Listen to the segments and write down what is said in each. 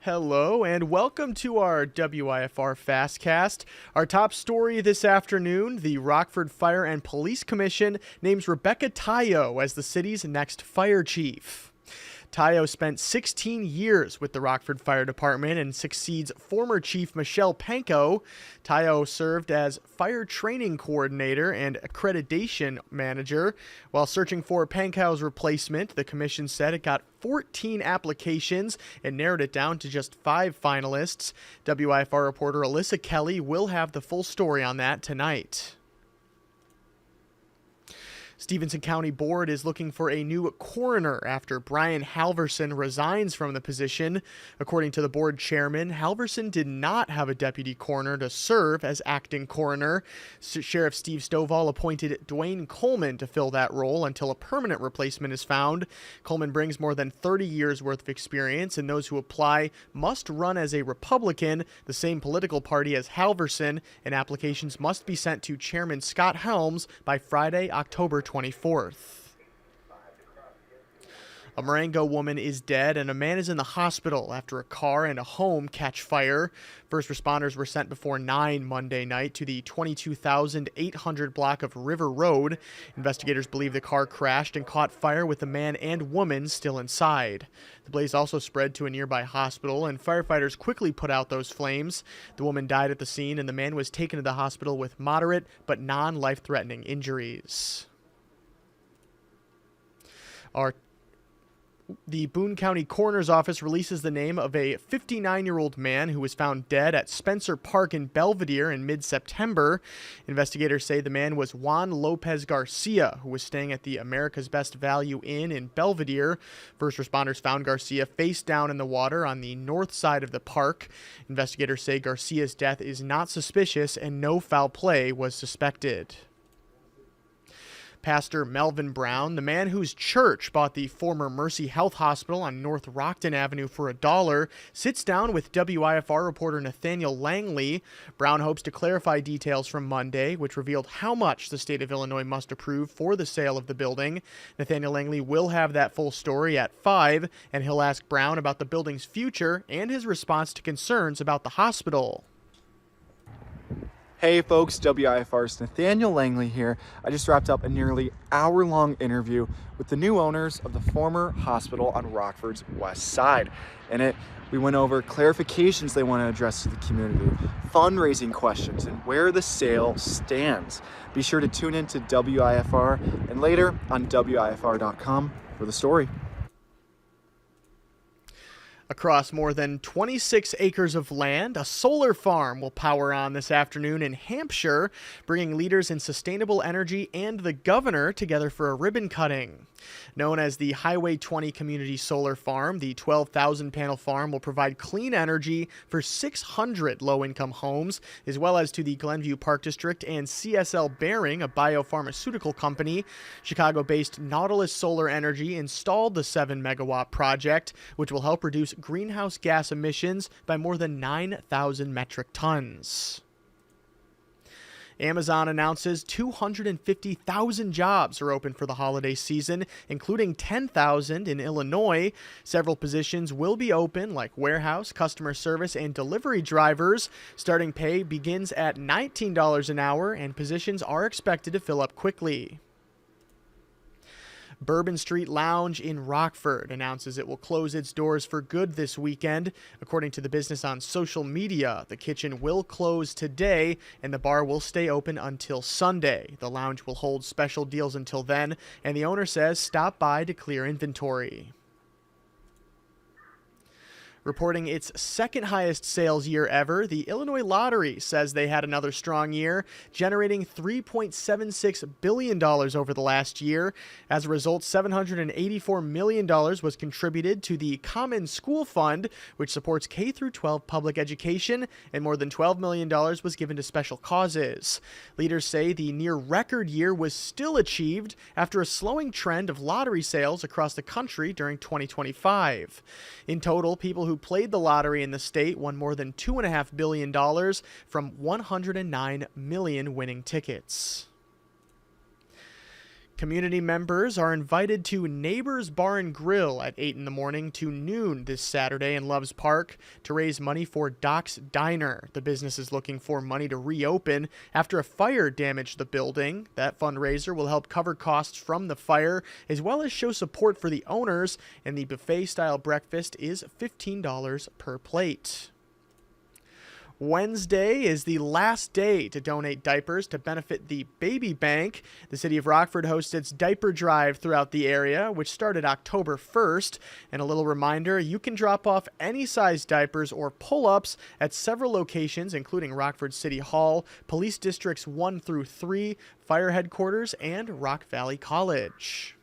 Hello and welcome to our WIFR FastCast. Our top story this afternoon, the Rockford Fire and Police Commission names Rebecca Tayo as the city's next fire chief. Tayo spent 16 years with the Rockford Fire Department and succeeds former Chief Michelle Pankow. Tayo served as fire training coordinator and accreditation manager. While searching for Pankow's replacement, the commission said it got 14 applications and narrowed it down to just 5 finalists. WIFR reporter Alyssa Kelly will have the full story on that tonight. Stevenson County Board is looking for a new coroner after Brian Halverson resigns from the position. According to the board chairman, Halverson did not have a deputy coroner to serve as acting coroner. Sheriff Steve Stovall appointed Dwayne Coleman to fill that role until a permanent replacement is found. Coleman brings more than 30 years worth of experience, and those who apply must run as a Republican, the same political party as Halverson, and applications must be sent to Chairman Scott Helms by Friday, October 24th. A Marengo woman is dead and a man is in the hospital after a car and a home catch fire. First responders were sent before 9 Monday night to the 22,800 block of River Road. Investigators believe the car crashed and caught fire with the man and woman still inside. The blaze also spread to a nearby hospital, and firefighters quickly put out those flames. The woman died at the scene, and the man was taken to the hospital with moderate but non-life-threatening injuries. The Boone County Coroner's Office releases the name of a 59-year-old man who was found dead at Spencer Park in Belvidere in mid-September. Investigators say the man was Juan Lopez Garcia, who was staying at the America's Best Value Inn in Belvidere. First responders found Garcia face down in the water on the north side of the park. Investigators say Garcia's death is not suspicious and no foul play was suspected. Pastor Melvin Brown, the man whose church bought the former Mercy Health Hospital on North Rockton Avenue for $1, sits down with WIFR reporter Nathaniel Langley. Brown hopes to clarify details from Monday, which revealed how much the state of Illinois must approve for the sale of the building. Nathaniel Langley will have that full story at 5, and he'll ask Brown about the building's future and his response to concerns about the hospital. Hey folks, WIFR's Nathaniel Langley here. I just wrapped up a nearly hour-long interview with the new owners of the former hospital on Rockford's west side. In it, we went over clarifications they want to address to the community, fundraising questions, and where the sale stands. Be sure to tune in to WIFR and later on WIFR.com for the story. Across more than 26 acres of land, a solar farm will power on this afternoon in Hampshire, bringing leaders in sustainable energy and the governor together for a ribbon cutting. Known as the Highway 20 Community Solar Farm, the 12,000-panel farm will provide clean energy for 600 low-income homes, as well as to the Glenview Park District and CSL Behring, a biopharmaceutical company. Chicago-based Nautilus Solar Energy installed the 7-megawatt project, which will help reduce greenhouse gas emissions by more than 9,000 metric tons. Amazon announces 250,000 jobs are open for the holiday season, including 10,000 in Illinois. Several positions will be open, like warehouse, customer service, and delivery drivers. Starting pay begins at $19 an hour, and positions are expected to fill up quickly. Bourbon Street Lounge in Rockford announces it will close its doors for good this weekend. According to the business on social media, the kitchen will close today and the bar will stay open until Sunday. The lounge will hold special deals until then, and the owner says stop by to clear inventory. Reporting its second highest sales year ever, the Illinois Lottery says they had another strong year, generating $3.76 billion over the last year. As a result, $784 million was contributed to the Common School Fund, which supports K-12 public education, and more than $12 million was given to special causes. Leaders say the near-record year was still achieved after a slowing trend of lottery sales across the country during 2025. In total, people who played the lottery in the state won more than $2.5 billion from 109 million winning tickets. Community members are invited to Neighbors Bar and Grill at 8 in the morning to noon this Saturday in Loves Park to raise money for Doc's Diner. The business is looking for money to reopen after a fire damaged the building. That fundraiser will help cover costs from the fire as well as show support for the owners, and the buffet-style breakfast is $15 per plate. Wednesday is the last day to donate diapers to benefit the Baby Bank. The city of Rockford hosts its diaper drive throughout the area, which started October 1st. And a little reminder, you can drop off any size diapers or pull-ups at several locations, including Rockford City Hall, Police Districts 1 through 3, Fire Headquarters, and Rock Valley College.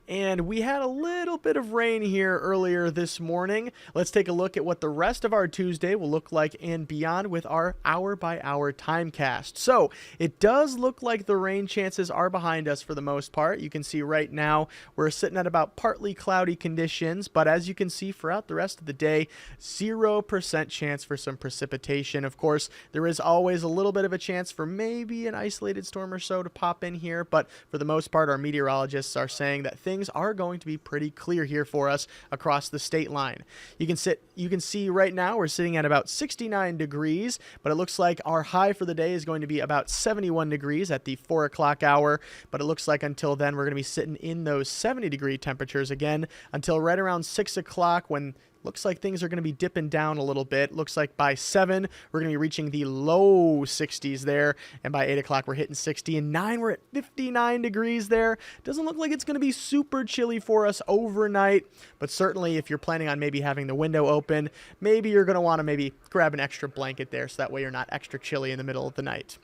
And we had a little bit of rain here earlier this morning. Let's take a look at what the rest of our Tuesday will look like and beyond with our hour-by-hour timecast. So it does look like the rain chances are behind us for the most part. You can see right now we're sitting at about partly cloudy conditions, but as you can see throughout the rest of the day, 0% chance for some precipitation. Of course, there is always a little bit of a chance for maybe an isolated storm or so to pop in here, but for the most part, our meteorologists are saying that things are going to be pretty clear here for us across the state line. You can see right now we're sitting at about 69 degrees, but it looks like our high for the day is going to be about 71 degrees at the 4 o'clock hour, but it looks like until then we're going to be sitting in those 70-degree temperatures again until right around 6 o'clock when looks like things are going to be dipping down a little bit. Looks like by 7, we're going to be reaching the low 60s there. And by 8 o'clock, we're hitting 60. And 9, we're at 59 degrees there. Doesn't look like it's going to be super chilly for us overnight. But certainly, if you're planning on maybe having the window open, maybe you're going to want to maybe grab an extra blanket there so that way you're not extra chilly in the middle of the night.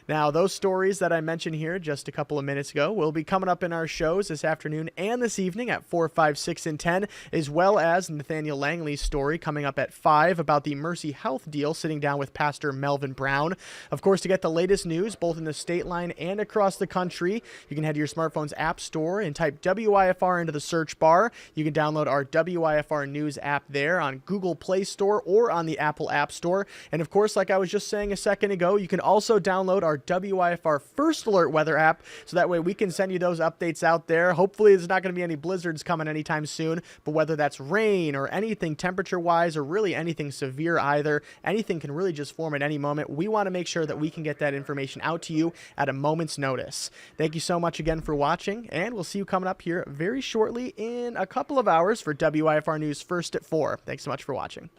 Now, those stories that I mentioned here just a couple of minutes ago will be coming up in our shows this afternoon and this evening at 4, 5, 6, and 10, as well as Nathaniel Langley's story coming up at 5 about the Mercy Health deal, sitting down with Pastor Melvin Brown. Of course, to get the latest news, both in the state line and across the country, you can head to your smartphone's app store and type WIFR into the search bar. You can download our WIFR News app there on Google Play Store or on the Apple App Store. And of course, like I was just saying a second ago, you can also download our WIFR First Alert weather app, so that way we can send you those updates out there. Hopefully there's not going to be any blizzards coming anytime soon, but whether that's rain or anything temperature-wise or really anything severe either, anything can really just form at any moment. We want to make sure that we can get that information out to you at a moment's notice. Thank you so much again for watching, and we'll see you coming up here very shortly in a couple of hours for WIFR News First at 4. Thanks so much for watching.